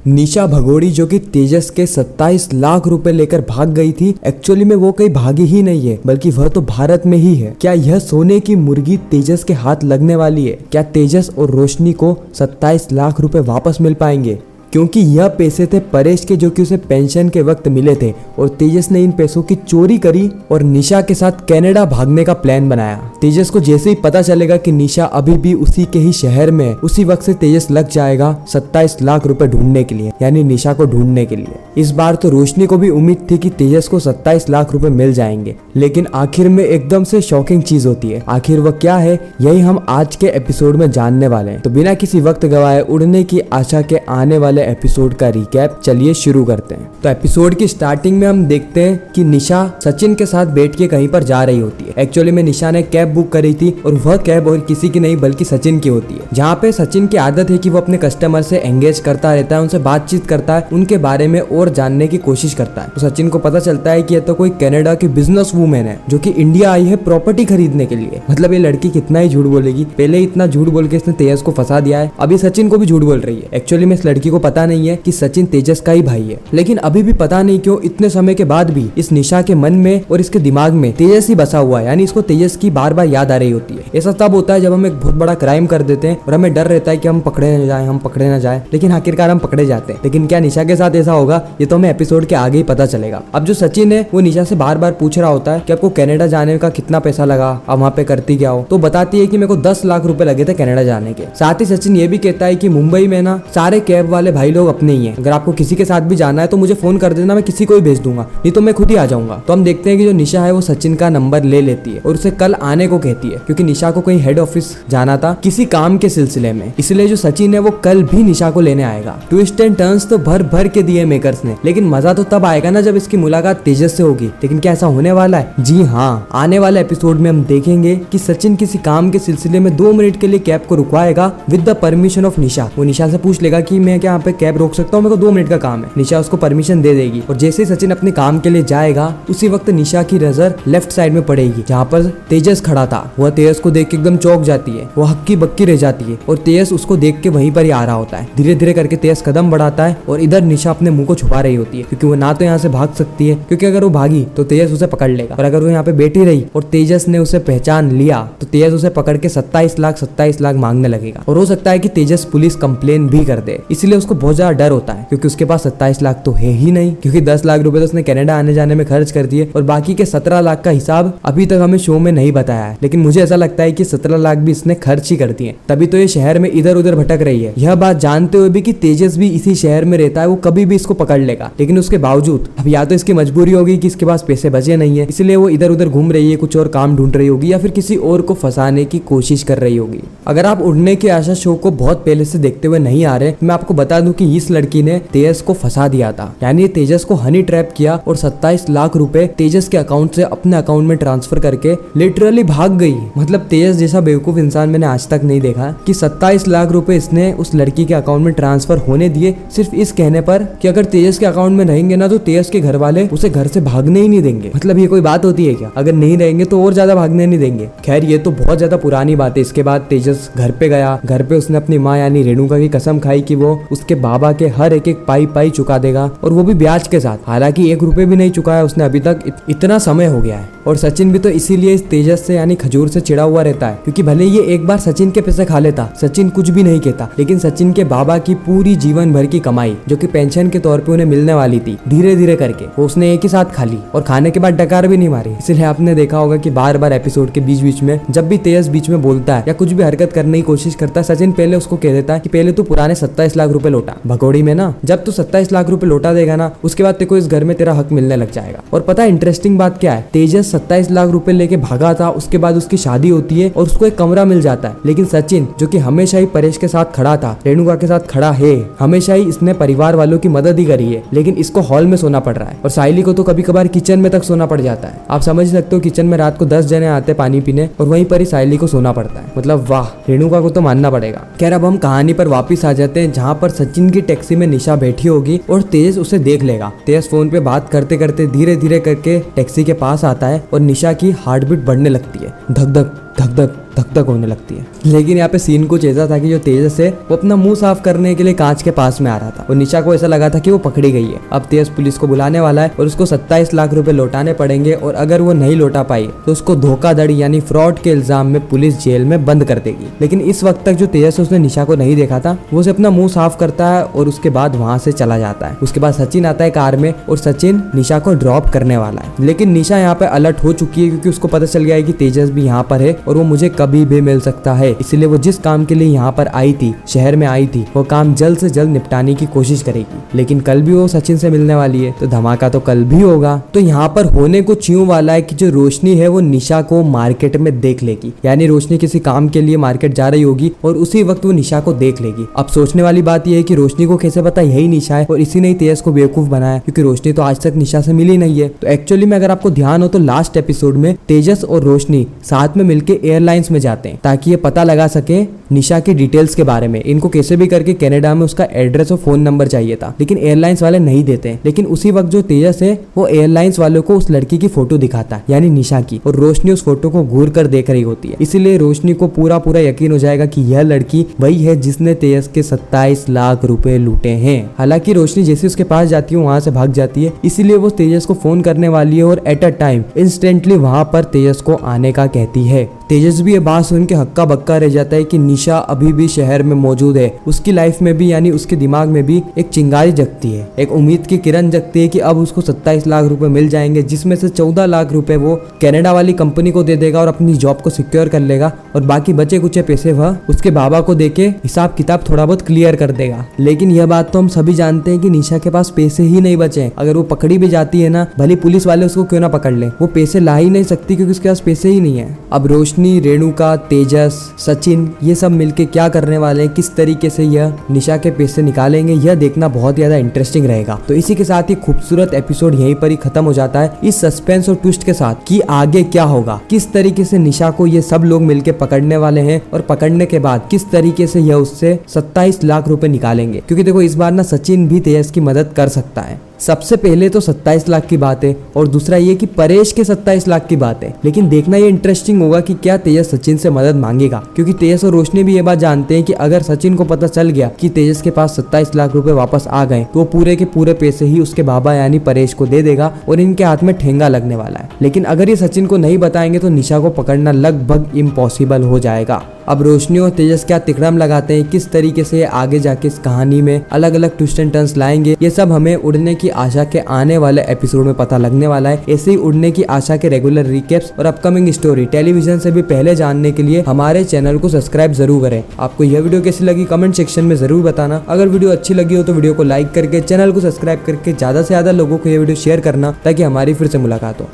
निशा भगोड़ी जो कि तेजस के 27 लाख रुपए लेकर भाग गई थी, एक्चुअली में वो कहीं भागी ही नहीं है बल्कि वह तो भारत में ही है। क्या यह सोने की मुर्गी तेजस के हाथ लगने वाली है? क्या तेजस और रोशनी को 27 लाख रुपए वापस मिल पाएंगे? क्योंकि यह पैसे थे परेश के जो कि उसे पेंशन के वक्त मिले थे और तेजस ने इन पैसों की चोरी करी और निशा के साथ कनाडा भागने का प्लान बनाया। तेजस को जैसे ही पता चलेगा कि निशा अभी भी उसी के ही शहर में है, उसी वक्त से तेजस लग जाएगा 27 लाख रुपए ढूंढने के लिए, यानी निशा को ढूंढने के लिए। इस बार तो रोशनी को भी उम्मीद थी कि तेजस को 27 लाख रुपए मिल जाएंगे, लेकिन आखिर में एकदम से शॉकिंग चीज होती है। आखिर वह क्या है, यही हम आज के एपिसोड में जानने वाले हैं। तो बिना किसी वक्त गवाए उड़ने की आशा के आने वाले एपिसोड का रिकैप चलिए शुरू करते हैं। तो एपिसोड की स्टार्टिंग में हम देखते हैं कि निशा सचिन के साथ बैठ के कहीं पर जा रही होती है। एक्चुअली में निशा ने कैब बुक करी थी और वह कैब और किसी की नहीं बल्कि सचिन की होती है। जहाँ पे सचिन की आदत है कि वो अपने कस्टमर से एंगेज करता रहता है, उनसे बातचीत करता है, उनके बारे में और जानने की कोशिश करता है। तो सचिन को पता चलता है कि यह तो कोई कनाडा की बिजनेस वूमेन है जो कि इंडिया आई है प्रॉपर्टी खरीदने के लिए। मतलब ये लड़की कितना ही झूठ बोलेगी, पहले इतना झूठ बोल के इसने तेजस को फंसा दिया है, अभी सचिन को भी झूठ बोल रही है। एक्चुअली में इस लड़की को पता नहीं है कि सचिन तेजस का ही भाई है, लेकिन अभी भी पता नहीं क्यों इतने समय के बाद भी इस निशा के मन में और इसके दिमाग में तेजस ही बसा हुआ है, यानी इसको तेजस की बार बार याद आ रही होती है। ऐसा तब होता है जब हम एक बहुत बड़ा क्राइम कर देते हैं और हमें डर रहता है कि हम पकड़े न जाए, लेकिन आखिरकार हम पकड़े जाते हैं। लेकिन क्या निशा के साथ ऐसा होगा, ये तो हमें एपिसोड के आगे ही पता चलेगा। अब जो सचिन है वो निशा से बार बार पूछ रहा होता है कि आपको कनाडा जाने का कितना पैसा लगा, आप वहाँ पे करती क्या हो। तो बताती है कि मेरे को 10 लाख रुपए लगे थे कनाडा जाने के। साथ ही सचिन ये भी कहता है कि मुंबई में ना सारे कैब वाले भाई लोग अपने ही हैं, अगर आपको किसी के साथ भी जाना है तो मुझे फोन कर देना, मैं किसी को भी भेज दूंगा, नहीं तो मैं खुद ही आ जाऊंगा। तो हम देखते हैं कि जो निशा है वो सचिन का नंबर ले लेती है और उसे कल आने को कहती है, क्योंकि निशा को कहीं हेड ऑफिस जाना था किसी काम के सिलसिले में। इसलिए जो सचिन है वो कल भी निशा को लेने आएगा। ट्विस्ट एंड टर्न्स तो भर भर के दिए मेकर्स ने, लेकिन मजा तो तब आएगा ना जब इसकी मुलाकात तेजस से होगी। लेकिन क्या ऐसा होने वाला है? जी हाँ, आने वाले एपिसोड में हम देखेंगे कि सचिन किसी काम के सिलसिले में 2 मिनट के लिए कैब को रुकवाएगा विद द परमिशन ऑफ निशा। वो निशा से पूछ लेगा कि मैं क्या यहाँ पे कैब रोक सकता हूँ, मेरे को 2 मिनट का काम है। निशा उसको परमिशन दे देगी और जैसे ही सचिन अपने काम के लिए जाएगा उसी वक्त निशा की नजर लेफ्ट साइड में पड़ेगी जहाँ पर तेजस खड़ा था। वह तेजस को देख के एकदम चौंक जाती है, वो हक्की बक्की रह जाती है और तेजस उसको देख के वहीं पर ही आ रहा होता है। धीरे धीरे करके तेजस कदम बढ़ाता है और इधर निशा अपने मुंह को छुपा रही होती है, क्योंकि वो ना तो यहाँ से भाग सकती है, क्योंकि अगर वो भागी तो तेजस उसे पकड़ लेगा, और अगर वो यहाँ पे बैठी रही और तेजस ने उसे पहचान लिया तो तेजस उसे पकड़ के 27 लाख मांगने लगेगा। और हो सकता है कि तेजस पुलिस कंप्लेन भी कर दे, इसलिए उसको बहुत ज्यादा डर होता है, क्योंकि उसके पास 27 लाख तो है ही नहीं, क्योंकि 10 लाख रुपए तो उसने कनाडा आने जाने में खर्च कर दिए और बाकी के 17 लाख का हिसाब अभी तक हमें शो में नहीं बताया है। लेकिन मुझे ऐसा लगता है कि 17 लाख भी इसने खर्च ही कर दिए, तभी तो ये शहर में इधर उधर भटक रही है। यह बात जानते हुए भी कि तेजस भी इसी शहर में रहता है, वो कभी भी इसको पकड़ लेगा। लेकिन उसके बावजूद अब या तो इसकी मजबूरी होगी कि इसके पास पैसे बचे नहीं है, इसलिए वो इधर उधर घूम रही है, कुछ और काम ढूंढ रही होगी, या फिर किसी और को फंसाने की कोशिश कर रही होगी। अगर आप उड़ने की आशा शो को बहुत पहले से देखते हुए नहीं आ रहे, मैं आपको बता दूं कि इस लड़की ने तेजस को फंसा दिया था, यानी तेजस को हनी ट्रैप किया और 27 लाख रुपए तेजस के अकाउंट से अपने अकाउंट में ट्रांसफर करके लिटरली भाग गई। मतलब तेजस जैसा बेवकूफ इंसान मैंने आज तक नहीं देखा कि 27 लाख रुपए इसने उस लड़की के अकाउंट में ट्रांसफर होने दिए, सिर्फ इस कहने पर कि अगर तेजस के अकाउंट में रहेंगे ना तो तेजस के घर वाले उसे घर से भागने ही नहीं देंगे। मतलब ये कोई बात होती है क्या? अगर नहीं रहेंगे तो और ज्यादा भागने नहीं देंगे। खैर ये तो बहुत ज्यादा पुरानी बात है। इसके बाद तेजस घर पे गया, घर पे उसने अपनी माँ यानी रेणुका की कसम खाई कि वो उसके बाबा के हर एक पाई चुका देगा, और वो भी ब्याज के साथ। हालांकि 1 रुपए भी नहीं चुकाया उसने अभी तक, इतना समय हो गया है। और सचिन भी तो इसीलिए इस तेजस से यानी खजूर से चिढ़ा हुआ रहता है, क्योंकि भले ये एक बार सचिन के पैसे खा लेता, सचिन कुछ भी नहीं कहता, लेकिन सचिन के बाबा की पूरी जीवन भर की कमाई जो कि पेंशन के तौर पे उन्हें मिलने वाली थी, धीरे धीरे करके वो उसने एक ही साथ खा ली, और खाने के बाद डकार भी नहीं मारी। इसलिए आपने देखा होगा कि बार बार एपिसोड के बीच बीच में जब भी तेजस बीच में बोलता है या कुछ भी हरकत करने की कोशिश करता है, सचिन पहले उसको कह देता है कि पहले तू पुराने 27 लाख रुपए लौटा। भगोड़ी में ना जब तू 27 लाख रुपए लौटा देगा ना, उसके बाद तेरे को इस घर में तेरा हक मिलने लग जाएगा। और पता है इंटरेस्टिंग बात क्या है? तेजस 27 लाख रुपए लेके भागा था, उसके बाद उसकी शादी होती है और उसको एक कमरा मिल जाता है। लेकिन सचिन जो कि हमेशा ही परेश के साथ खड़ा था, रेणुका के साथ खड़ा है, हमेशा ही इसने परिवार वालों की मदद ही करी है, लेकिन इसको हॉल में सोना पड़ रहा है और साइली को तो कभी कभार किचन में तक सोना पड़ जाता है। आप समझ सकते हो, किचन में रात को 10 जने आते पानी पीने और वहीं पर ही साइली को सोना पड़ता है। मतलब वाह, रेणुका को तो मानना पड़ेगा। खैर अब हम कहानी पर वापिस आ जाते हैं, जहाँ पर सचिन की टैक्सी में निशा बैठी होगी और तेज उसे देख लेगा। तेज फोन पे बात करते करते धीरे धीरे करके टैक्सी के पास आता है और निशा की हार्ट बीट बढ़ने लगती है, धक धक धक धक धक धक होने लगती है। लेकिन यहाँ पे सीन कुछ ऐसा था कि जो तेजस है वो अपना मुंह साफ करने के लिए कांच के पास में आ रहा था और निशा को ऐसा लगा था कि वो पकड़ी गई है। अब तेजस पुलिस को बुलाने वाला है और उसको 27 लाख रुपए लौटाने पड़ेंगे और अगर वो नहीं लौटा पाई तो उसको धोखाधड़ी यानी फ्रॉड के इल्जाम में पुलिस जेल में बंद कर देगी। लेकिन इस वक्त तक जो तेजस उसने निशा को नहीं देखा था वो उसे अपना मुंह साफ करता है और उसके बाद वहां से चला जाता है। उसके बाद सचिन आता है कार में और सचिन निशा को ड्रॉप करने वाला है। लेकिन निशा यहाँ पे अलर्ट हो चुकी है क्योंकि उसको पता चल गया है कि तेजस भी यहाँ पर है और वो मुझे कभी भी मिल सकता है, इसलिए वो जिस काम के लिए यहाँ पर आई थी, शहर में आई थी, वो काम जल्द से जल्द निपटाने की कोशिश करेगी। लेकिन कल भी वो सचिन से मिलने वाली है तो धमाका तो कल भी होगा। तो यहाँ पर होने कुछ यूं वाला है कि जो रोशनी है वो निशा को मार्केट में देख लेगी, यानी रोशनी किसी काम के लिए मार्केट जा रही होगी और उसी वक्त वो निशा को देख लेगी। अब सोचने वाली बात यह है कि रोशनी को कैसे पता यही निशा है और इसी ने तेजस को बेवकूफ बनाया, क्योंकि रोशनी तो आज तक निशा से मिली नहीं है। तो एक्चुअली में अगर आपको ध्यान हो तो लास्ट एपिसोड में तेजस और रोशनी साथ में मिलकर एयरलाइंस में जाते हैं ताकि ये पता लगा सके निशा की डिटेल्स के बारे में। इनको कैसे भी करके कनाडा में उसका एड्रेस और फोन नंबर चाहिए था, लेकिन एयरलाइंस वाले नहीं देते। लेकिन उसी वक्त जो तेजस है वो एयरलाइंस वालों को उस लड़की की फोटो दिखाता है, यानी निशा की, और रोशनी उस फोटो को घूर कर देख रही होती है। इसीलिए रोशनी को पूरा यकीन हो जाएगा कि यह लड़की वही है जिसने तेजस के 27 लाख रुपए लूटे हैं। हालांकि रोशनी जैसे उसके पास जाती है वहां से भाग जाती है, इसीलिए वो तेजस को फोन करने वाली है और एट अ टाइम इंस्टेंटली वहां पर तेजस को आने का कहती है। तेजस भी ये बात सुन के हक्का बक्का रह जाता है कि निशा अभी भी शहर में मौजूद है। उसकी लाइफ में भी यानी उसके दिमाग में भी एक चिंगारी जगती है, एक उम्मीद की किरण जगती है कि अब उसको 27 लाख रुपए मिल जाएंगे, जिसमें से 14 लाख रुपए वो कनाडा वाली कंपनी को दे देगा और अपनी जॉब को सिक्योर कर लेगा और बाकी बचे कुछ पैसे वह उसके बाबा को देके हिसाब किताब थोड़ा बहुत क्लियर कर देगा। लेकिन यह बात तो हम सभी जानते हैं कि निशा के पास पैसे ही नहीं बचे। अगर वो पकड़ी भी जाती है ना, भले पुलिस वाले उसको क्यों ना पकड़ ले, वो पैसे ला ही नहीं सकती क्योंकि उसके पास पैसे ही नहीं है। अब रोशनी, रेणुका, तेजस, सचिन ये सब मिलके क्या करने वाले हैं, किस तरीके से यह निशा के पैसे निकालेंगे, यह देखना बहुत ज्यादा इंटरेस्टिंग रहेगा। तो इसी के साथ ये खूबसूरत एपिसोड यहीं पर ही खत्म हो जाता है, इस सस्पेंस और ट्विस्ट के साथ कि आगे क्या होगा, किस तरीके से निशा को ये सब लोग मिलके पकड़ने वाले हैं और पकड़ने के बाद किस तरीके से यह उससे 27 लाख रुपए निकालेंगे। क्योंकि देखो इस बार ना सचिन भी तेजस की मदद कर सकता है। सबसे पहले तो 27 लाख की बात है और दूसरा ये कि परेश के 27 लाख की बात है। लेकिन देखना ये इंटरेस्टिंग होगा कि क्या तेजस सचिन से मदद मांगेगा, क्योंकि तेजस और रोशनी भी ये बात जानते हैं कि अगर सचिन को पता चल गया कि तेजस के पास 27 लाख रुपए वापस आ गए तो वो पूरे के पूरे पैसे ही उसके बाबा यानी परेश को दे देगा और इनके हाथ में ठेंगा लगने वाला है। लेकिन अगर ये सचिन को नहीं बताएंगे तो निशा को पकड़ना लगभग इम्पॉसिबल हो जाएगा। अब रोशनी और तेजस क्या तिकड़म लगाते हैं, किस तरीके से आगे जाके इस कहानी में अलग अलग ट्विस्ट एंड टर्न्स लाएंगे, ये सब हमें उड़ने की आशा के आने वाले एपिसोड में पता लगने वाला है। ऐसे ही उड़ने की आशा के रेगुलर रिकैप्स और अपकमिंग स्टोरी टेलीविजन से भी पहले जानने के लिए हमारे चैनल को सब्सक्राइब जरूर करें। आपको यह वीडियो कैसी लगी कमेंट सेक्शन में जरूर बताना। अगर वीडियो अच्छी लगी हो तो वीडियो को लाइक करके चैनल को सब्सक्राइब करके ज्यादा से ज्यादा लोगों को यह वीडियो शेयर करना ताकि हमारी फिर से मुलाकात हो।